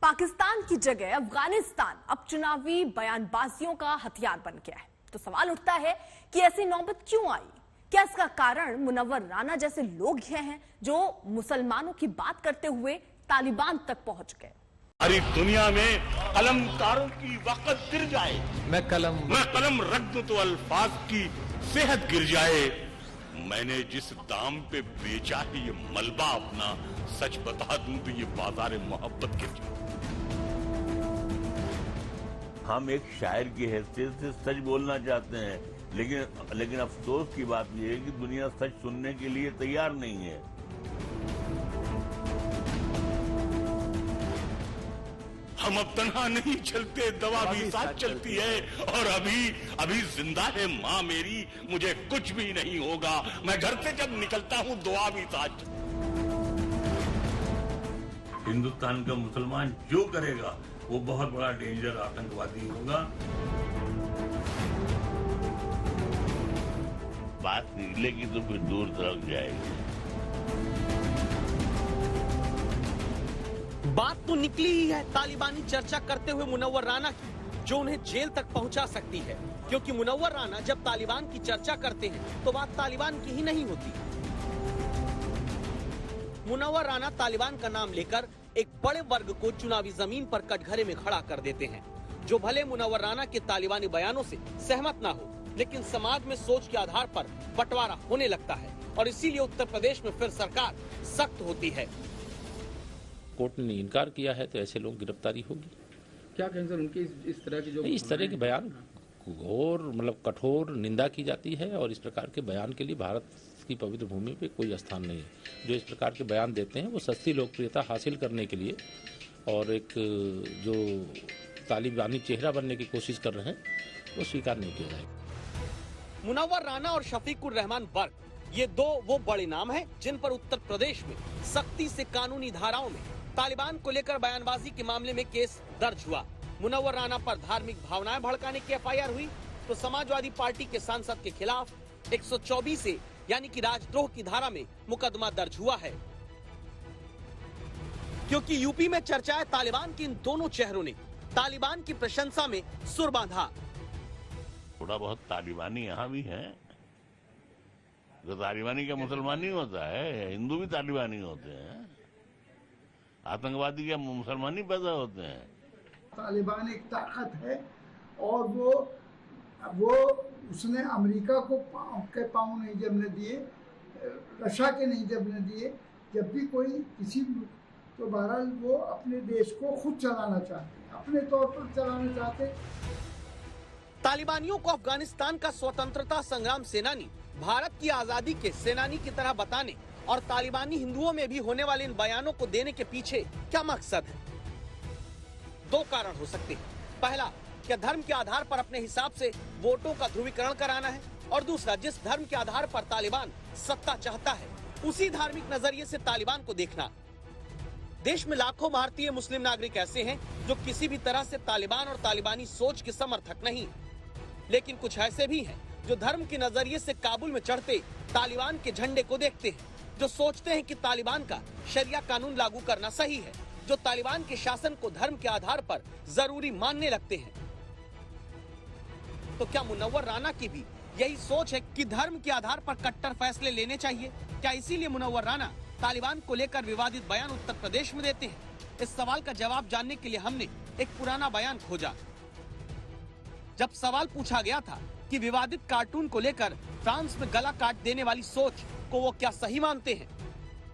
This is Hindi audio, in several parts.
पाकिस्तान की जगह अफगानिस्तान अब चुनावी बयानबाजियों का हथियार बन गया है। तो सवाल उठता है कि ऐसी नौबत क्यों आई? क्या इसका कारण मुनव्वर राना जैसे लोग हैं जो मुसलमानों की बात करते हुए तालिबान तक पहुंच गए? सारी दुनिया में कलमकारों की वक़्त गिर जाए, मैं कलम रख दूं तो अल्फाज की सेहत गिर जाए। मैंने जिस दाम पे बेचा है ये मलबा अपना, सच बता दूं तो ये बाजार मोहब्बत गिर जाए। हम एक शायर की हैसियत से सच बोलना चाहते हैं, लेकिन अफसोस की बात यह है कि दुनिया सच सुनने के लिए तैयार नहीं है। हम अब तन्हा नहीं चलते, दवा भी साथ चलती है। और अभी जिंदा है माँ मेरी, मुझे कुछ भी नहीं होगा। मैं घर से जब निकलता हूँ दुआ भी साथ। हिंदुस्तान का मुसलमान जो करेगा वो बहुत बड़ा डेंजर आतंकवादी होगा। बात निकलेगी तो फिर दूर तक जाएगी। बात तो निकली ही है तालिबानी चर्चा करते हुए मुनव्वर राना की, जो उन्हें जेल तक पहुंचा सकती है। क्योंकि मुनव्वर राना जब तालिबान की चर्चा करते हैं तो बात तालिबान की ही नहीं होती। मुनव्वर राना तालिबान का नाम लेकर एक बड़े वर्ग को चुनावी जमीन पर कटघरे में खड़ा कर देते हैं, जो भले मुनव्वर राना के तालिबानी बयानों से सहमत ना हो, लेकिन समाज में सोच के आधार पर बंटवारा होने लगता है। और इसीलिए उत्तर प्रदेश में फिर सरकार सख्त होती है। कोर्ट ने इनकार किया है तो ऐसे लोग गिरफ्तारी होगी। क्या कहें सर, उनके इस तरह की जो इस तरह के बयान और कठोर निंदा की जाती है। और इस प्रकार के बयान के लिए भारत की पवित्र भूमि पे कोई स्थान नहीं है। जो इस प्रकार के बयान देते हैं वो सस्ती लोकप्रियता हासिल करने के लिए और एक जो तालिबानी चेहरा बनने की कोशिश कर रहे हैं वो स्वीकार नहीं किया जाएगा। मुनव्वर राना और शफीकुर रहमान बर्क, ये दो वो बड़े नाम हैं जिन पर उत्तर प्रदेश में सख्ती से कानूनी धाराओं में तालिबान को लेकर बयानबाजी के मामले में केस दर्ज हुआ। मुनव्वर राना पर धार्मिक भावनाएं भड़काने की एफआईआर हुई तो समाजवादी पार्टी के सांसद के खिलाफ 124 से यानी कि राजद्रोह की धारा में मुकदमा दर्ज हुआ है। क्योंकि यूपी में चर्चाएं तालिबान के इन दोनों चेहरों ने तालिबान की प्रशंसा में सुर बांधा। थोड़ा बहुत तालिबानी यहाँ भी है। तो तालिबानी का मुसलमान नहीं होता है, हिंदू भी तालिबानी होते हैं। आतंकवादी क्या मुसलमान ही पैदा होते हैं। तालिबान एक ताकत है और वो उसने अमेरिका को पाँव नहीं जमने दिए, रशिया के नहीं जमने दिए। जब भी कोई किसी तो बहरहाल वो अपने देश को खुद चलाना चाहते, अपने तौर पर चलाना चाहते। तालिबानियों को अफगानिस्तान का स्वतंत्रता संग्राम सेनानी भारत की आजादी के सेनानी की तरह बताने और तालिबानी हिंदुओं में भी होने वाले इन बयानों को देने के पीछे क्या मकसद है? दो कारण हो सकते हैं। पहला, क्या धर्म के आधार पर अपने हिसाब से वोटों का ध्रुवीकरण कराना है, और दूसरा, जिस धर्म के आधार पर तालिबान सत्ता चाहता है उसी धार्मिक नजरिए से तालिबान को देखना। देश में लाखों भारतीय मुस्लिम नागरिक ऐसे हैं जो किसी भी तरह से तालिबान और तालिबानी सोच के समर्थक नहीं, लेकिन कुछ ऐसे भी हैं जो धर्म के नजरिए से काबुल में चढ़ते तालिबान के झंडे को देखते हैं, जो सोचते हैं कि तालिबान का शरिया कानून लागू करना सही है, जो तालिबान के शासन को धर्म के आधार पर जरूरी मानने लगते हैं। तो क्या मुनव्वर राना की भी यही सोच है कि धर्म के आधार पर कट्टर फैसले लेने चाहिए? क्या इसीलिए मुनव्वर राना तालिबान को लेकर विवादित बयान उत्तर प्रदेश में देते हैं? इस सवाल का जवाब जानने के लिए हमने एक पुराना बयान खोजा। जब सवाल पूछा गया था कि विवादित कार्टून को लेकर फ्रांस में गला काट देने वाली सोच को वो क्या सही मानते हैं?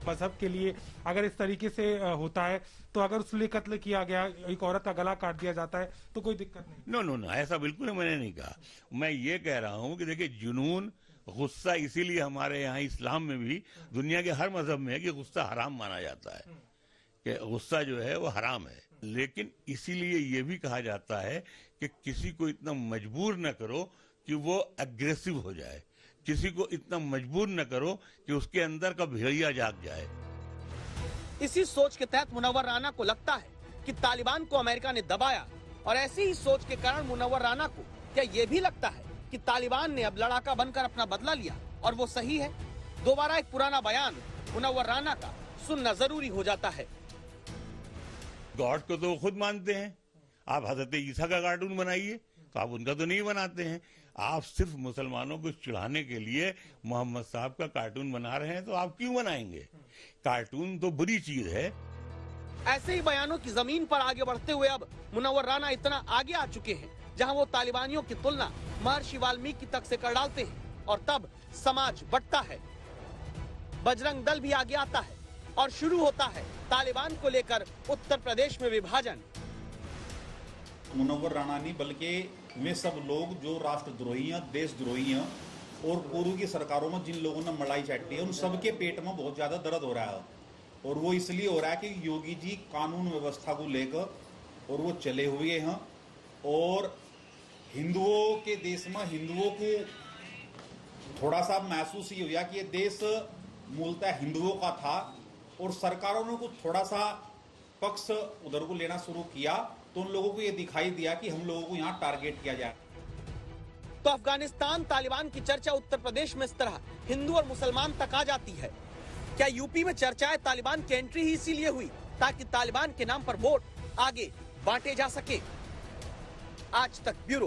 मजहब के लिए अगर इस तरीके से होता है तो अगर उसके लिए कत्ल किया गया, एक औरत का गला काट दिया जाता है तो कोई दिक्कत नहीं। नो, ऐसा बिल्कुल मैंने नहीं कहा। मैं ये कह रहा हूँ कि देखिए, जुनून, गुस्सा, इसीलिए हमारे यहाँ इस्लाम में भी, दुनिया के हर मजहब में है कि गुस्सा हराम माना जाता है, कि गुस्सा जो है वो हराम है। लेकिन इसीलिए ये भी कहा जाता है कि किसी को इतना मजबूर न करो कि वो एग्रेसिव हो जाए, किसी को इतना मजबूर न करो कि उसके अंदर का भेड़िया जाग जाए। इसी सोच के तहत मुनव्वर राना को लगता है कि तालिबान को अमेरिका ने दबाया, और ऐसी ही सोच के कारण मुनव्वर राना को क्या ये भी लगता है कि तालिबान ने अब लड़ाका बनकर अपना बदला लिया और वो सही है? दोबारा एक पुराना बयान मुनव्वर राना का सुनना जरूरी हो जाता है। गॉड को तो वो खुद मानते हैं। आप हजरत ईसा का कार्टून बनाइए तो आप उनका तो नहीं बनाते हैं। आप सिर्फ मुसलमानों को चिढ़ाने के लिए मोहम्मद साहब का कार्टून बना रहे हैं, तो आप क्यों बनाएंगे? कार्टून तो बुरी चीज है। ऐसे ही बयानों की जमीन पर आगे बढ़ते हुए अब मुनव्वर राना इतना आगे आ चुके हैं जहां वो तालिबानियों की तुलना महर्षि वाल्मीकि तक से कर डालते हैं और तब समाज बंटता है। बजरंग दल भी आगे आता है और शुरू होता है तालिबान को लेकर उत्तर प्रदेश में विभाजन। मुनव्वर राना नहीं बल्कि वे सब लोग जो राष्ट्रद्रोही हैं, देशद्रोही हैं और पूर्व की सरकारों में जिन लोगों ने मलाई चाटी है, उन सबके पेट में बहुत ज्यादा दर्द हो रहा है। और वो इसलिए हो रहा है कि योगी जी कानून व्यवस्था को लेकर और वो चले हुए हैं और हिंदुओं के देश में हिंदुओं को थोड़ा सा महसूस ही हुआ कि ये देश मूलतः हिंदुओं का था और सरकारों ने कुछ थोड़ा सा पक्ष उधर को लेना शुरू किया तो उन लोगों को ये दिखाई दिया कि हम लोगों को यहाँ टारगेट किया जाए। तो अफगानिस्तान तालिबान की चर्चा उत्तर प्रदेश में इस तरह हिंदू और मुसलमान तक आ जाती है। क्या यूपी में चर्चाएं तालिबान की एंट्री ही इसीलिए हुई ताकि तालिबान के नाम पर वोट आगे बांटे जा सके? आज तक ब्यूरो।